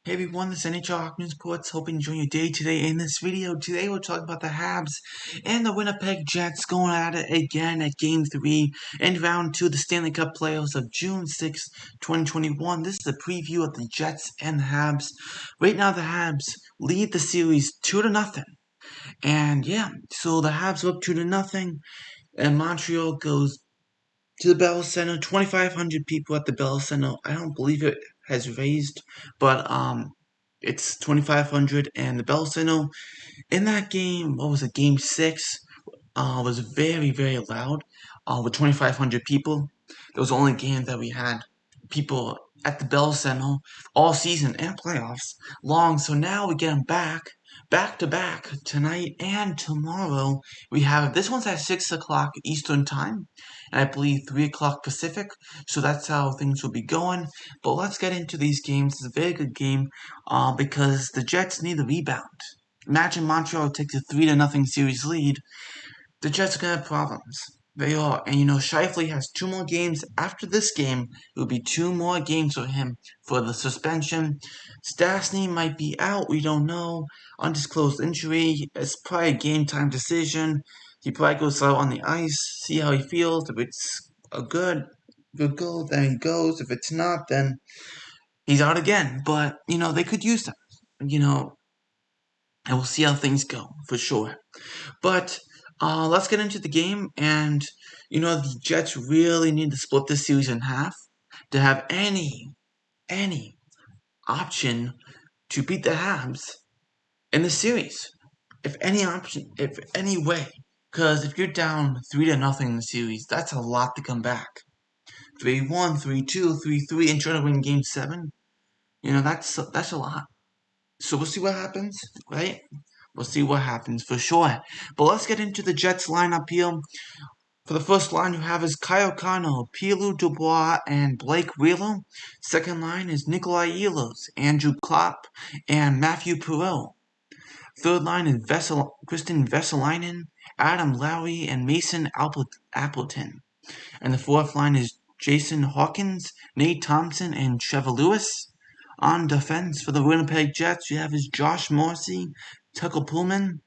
Hey everyone, this is NHL Hockey News Reports. Hope you enjoy your day today. In this video, today we're talking about the Habs and the Winnipeg Jets going at it again at Game 3 and Round 2 of the Stanley Cup Playoffs of June 6, 2021. This is a preview of the Jets and the Habs. Right now, the Habs lead the series 2-0. And yeah, so the Habs are up 2-0, and Montreal goes to the Bell Center. 2,500 people at the Bell Center. I don't believe it has raised, but it's 2,500, and the Bell Center in that game. What was it? Game 6. Was very very loud. With 2,500 people. It was the only game that we had people at the Bell Center all season and playoffs long. So now we get them back to back tonight and tomorrow. We have this one's at 6 o'clock Eastern time, and I believe 3 o'clock Pacific. So that's how things will be going. But let's get into these games. It's a very good game, because the Jets need a rebound. Imagine Montreal takes a 3-0 series lead. The Jets are gonna have problems. They are. And Shifley has 2 more games after this game. It will be 2 more games for him for the suspension. Stastny might be out, we don't know. Undisclosed injury. It's probably a game time decision. He probably goes out on the ice, see how he feels. If it's a good goal, then he goes. If it's not, then he's out again. But, they could use him. And we'll see how things go, for sure. But let's get into the game. And, the Jets really need to split this series in half to have any option to beat the Habs in the series. If any way. Because if you're down 3-0 in the series, that's a lot to come back. 3-1, 3-2, 3-3, and try to win Game 7. That's a lot. So we'll see what happens, right? We'll see what happens for sure. But let's get into the Jets lineup here. For the first line you have is Kyle Connell, Pierre Dubois, and Blake Wheeler. Second line is Nikolai Ehlers, Andrew Klopp, and Matthew Perreault. Third line is Kristen Vesalainen, Adam Lowry, and Mason Appleton. And the fourth line is Jason Hawkins, Nate Thompson, and Trevor Lewis. On defense for the Winnipeg Jets, you have is Josh Morrissey, Tucker Pullman.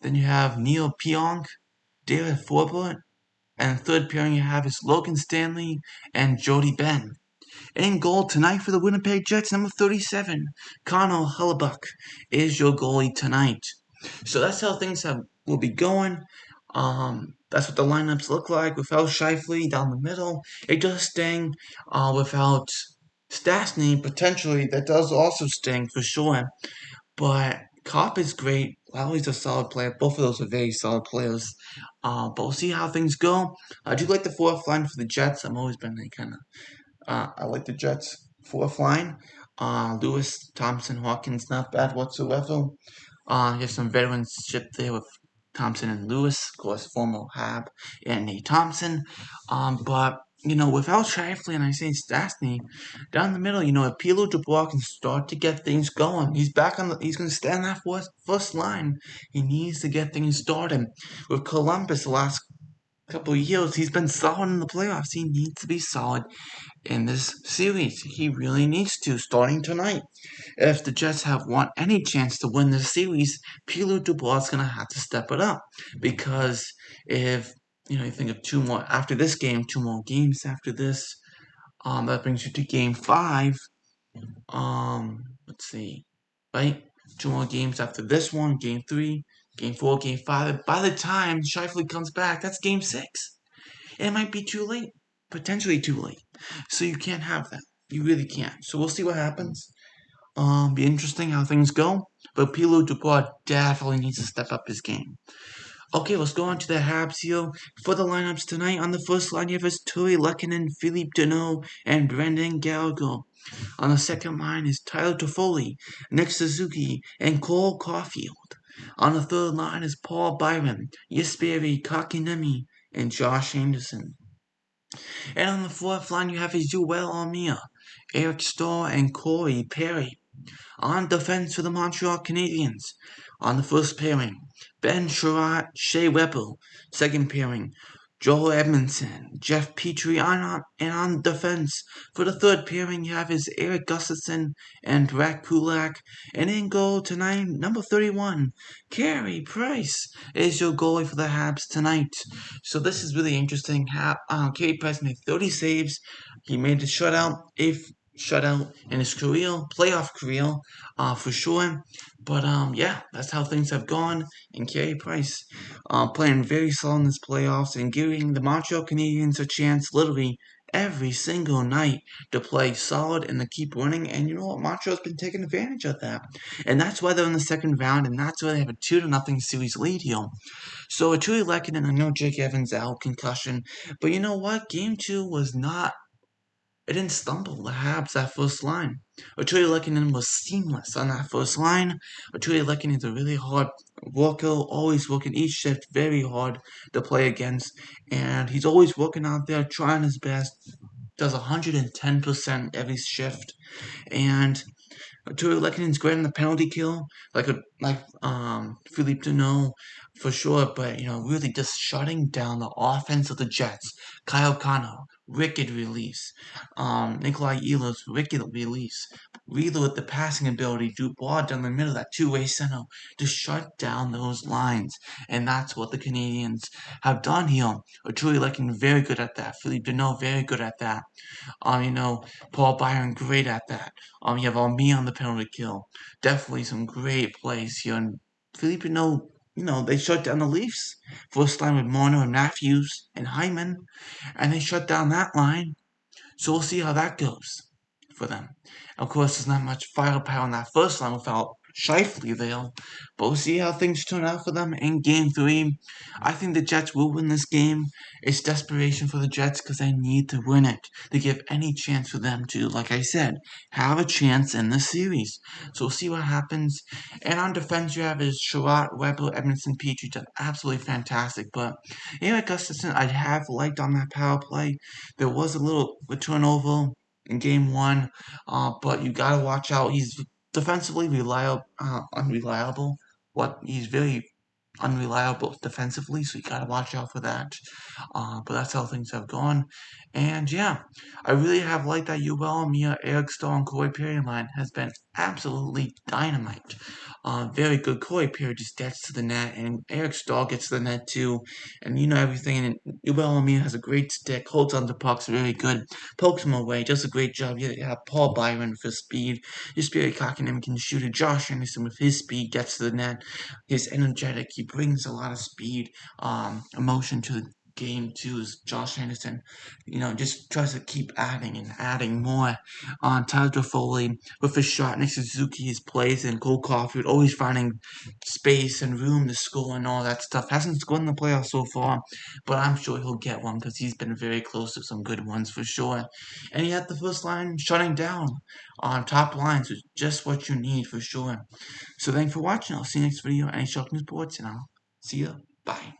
Then you have Neil Pionk, David Forbort. And the third pairing you have is Logan Stanley and Jody Benn. In goal tonight for the Winnipeg Jets, number 37, Connor Hellebuyck is your goalie tonight. So that's how things will be going. That's what the lineups look like without Shifley down the middle. It does sting. Without Stastny, potentially, that does also sting for sure. But Kopp is great. Lowry's a solid player. Both of those are very solid players. But we'll see how things go. I do like the fourth line for the Jets. I've always been I like the Jets fourth line. Lewis, Thompson, Hawkins, not bad whatsoever. You have some veteranship there with Thompson and Lewis, of course, former Hab and Nate Thompson. But without Shifley and I say Stastny down the middle, if Pierre Dubois can start to get things going, he's going to stand that first line. He needs to get things started. With Columbus the last couple of years, he's been solid in the playoffs. He needs to be solid in this series. He really needs to, starting tonight. If the Jets have any chance to win this series, Pierre Dubois is going to have to step it up. Because if you think of 2 more after this game, 2 more games after this, that brings you to Game 5. Let's see, right? 2 more games after this one, Game 3, Game 4, Game 5. By the time Shifley comes back, that's Game 6. It might be too late, potentially too late. So you can't have that. You really can't. So we'll see what happens. Be interesting how things go. But Pierre Dubois definitely needs to step up his game. Okay, let's go on to the Habs here. For the lineups tonight, on the first line, you have Turi Lehkonen, Philippe Deneau, and Brendan Gallagher. On the second line is Tyler Toffoli, Nick Suzuki, and Cole Caulfield. On the third line is Paul Byron, Jesperi Kotkaniemi, and Josh Anderson. And on the fourth line, you have Joel Armia, Eric Starr, and Corey Perry. On defense for the Montreal Canadiens, on the first pairing, Ben Sherratt, Shea Weber. Second pairing, Joel Edmondson, Jeff Petrie and on defense. For the third pairing, you have is Eric Gustafson and Brad Kulak. And in goal tonight, number 31, Carey Price is your goalie for the Habs tonight. So this is really interesting. Carey Price made 30 saves. He made a shutout, eighth shutout in his career, playoff career, for sure. But yeah, that's how things have gone. And Carey Price, playing very solid in this playoffs and giving the Montreal Canadiens a chance, literally every single night, to play solid and to keep winning. And you know what? Montreal's been taking advantage of that, and that's why they're in the second round, and that's why they have a 2-0 series lead here. So I truly like it, and I know Jake Evans out concussion, but you know what? Game 2 was not, it didn't stumble the Habs, that first line. Arturi Lehkonen was seamless on that first line. Arturi Lehkonen is a really hard worker, always working each shift very hard to play against. And he's always working out there, trying his best, does 110% every shift. And Arturo Lekkonen's great in the penalty kill, Philippe Deneau for sure, but you know, really just shutting down the offense of the Jets. Kyle Connor, wicked release. Nikolai Ehlers, wicked release. Wheeler with the passing ability, Dubois down the middle, that two-way center, to shut down those lines. And that's what the Canadiens have done here. Arturo Lekkonen very good at that. Philippe Deneau very good at that. You know, Paul Byron great at that. You have all me on the penalty kill. Definitely some great plays here. And Philippe, they shut down the Leafs. First line with Marner and Matthews and Hyman. And they shut down that line. So we'll see how that goes for them. Of course, there's not much firepower on that first line without Shifley there. But we'll see how things turn out for them in Game 3. I think the Jets will win this game. It's desperation for the Jets because they need to win it to give any chance for them to, like I said, have a chance in the series. So we'll see what happens. And on defense, you have is Sherratt, Weber, Edmondson, Petrie done absolutely fantastic. But Eric Gustafson, I have liked on that power play. There was a little turnover in Game 1, but you gotta watch out. He's defensively unreliable. He's very unreliable defensively, so you gotta watch out for that. But that's how things have gone. And yeah, I really have liked that UL, Mia, Eric Stahl, and Corey Perry line has been absolutely dynamite. Very good. Corey Perry just gets to the net, and Eric Stahl gets to the net too. And you know everything. And UL Mia has a great stick, holds on to pucks very good, pokes him away, does a great job. You have Paul Byron for speed. Just Barry Cockingham can shoot it. Josh Anderson with his speed gets to the net. He's energetic. He brings a lot of speed, emotion to the game too. Is Josh Anderson, just tries to keep adding and adding more. On Tyler Foley with his shot next to Suzuki, his plays, and Cole Caulfield always finding space and room to score and all that stuff. Hasn't scored in the playoffs so far, but I'm sure he'll get one because he's been very close to some good ones for sure. And you have the first line shutting down on top lines, is just what you need for sure. So thanks for watching. I'll see you next video. NHL News Sports, and I'll see you. Bye.